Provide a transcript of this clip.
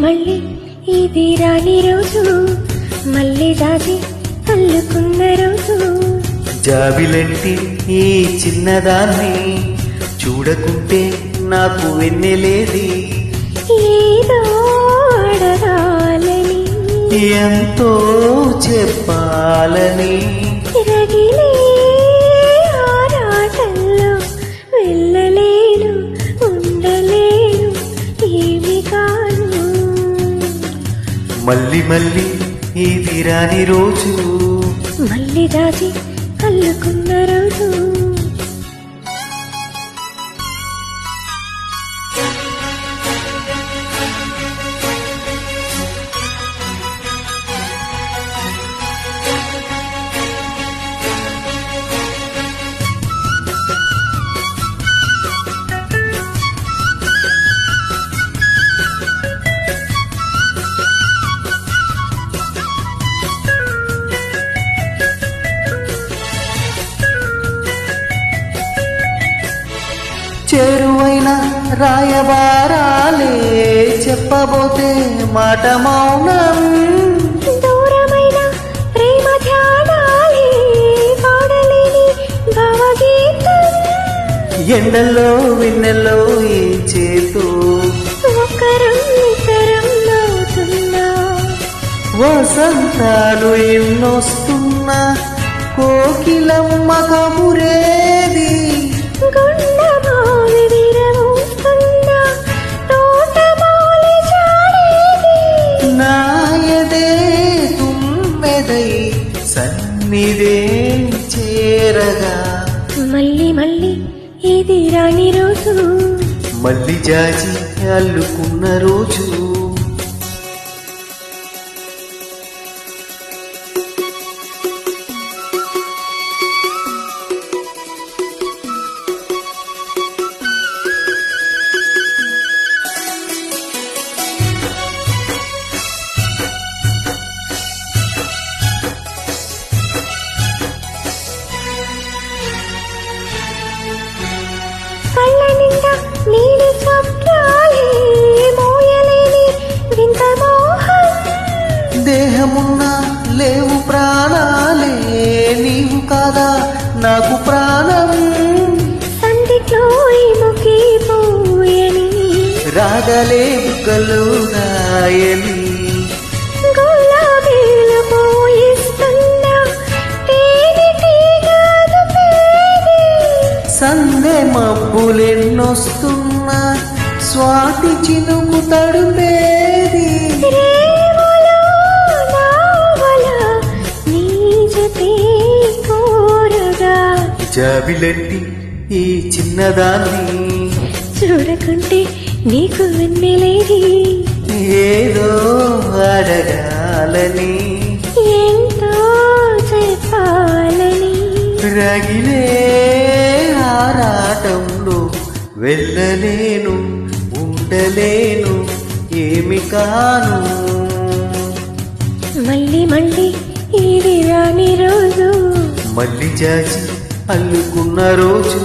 మళ్ళీ ఇది రాని రోజు, మళ్ళీ జాజి అల్లుకున్న రోజు. జాబిలంటి ఈ చిన్నదాన్ని చూడకుంటే నాకు వెన్నెలేది. ఏదో అడగాలని, ఎంతో చెప్పాలని, రగిలే ఆరాటంలో వెళ్ళలేను, ఉండలేను, ఏమి కాను. మళ్ళీ మళ్ళీ ఇది రాని రోజు, మళ్ళీ జాజి అల్లుకున్న రోజు. చేరువైన రాయబారాలే చెప్పబోతే మాట మౌనం. దూరమైన ప్రేమ ధ్యానాలే పాడలేని భావగీతం. ఎండల్లో వెన్నెల్లో ఏ చేతో ఒకరం ఇతరం నవ్వుతున్నా, వసంతాలు ఎన్నొస్తున్నా, కోకిలమ్మ కబురేది. గుండెమావి విరవూస్తున్నా, తోటమాలి జాడేది. నాయదే తుమ్మెదై సన్నిదే చేరగా, మళ్ళీ మళ్ళీ ఇది రాని రోజు, మళ్ళీ జాజి అల్లుకున్న రోజు. కళ్ళ నిండా నీలి స్వప్నాలే మోయలేని వింత మోహం. దేహమున్నా లేవు ప్రాణాలే, నీవు కాదా నాకు ప్రాణం. సందిట్లో ముఖిపోయని, రాగలే బుగ్గలు రాయని, గులాబీలు పోయిస్తున్నా, తేనెటీగలు పేది. సందె మబ్బులెన్నొస్తున్నా, స్వాతి చినుకు తడుపేది. రేవులో నావల నీ జతే కోరగా, జాబిలంటి ఈ చిన్నదాన్ని చూడకుంటే నీకు వెన్నెలేది. ఏదో అడగాలని, ఎంతో చెప్పాలని, రగిలే ఆరాటంలో వెళ్ళలేను, ఉండలేను, ఏమి కాను. మళ్ళీ మళ్ళీ ఇది రాని రోజు, మళ్ళీ జాజి అల్లుకున్న రోజు.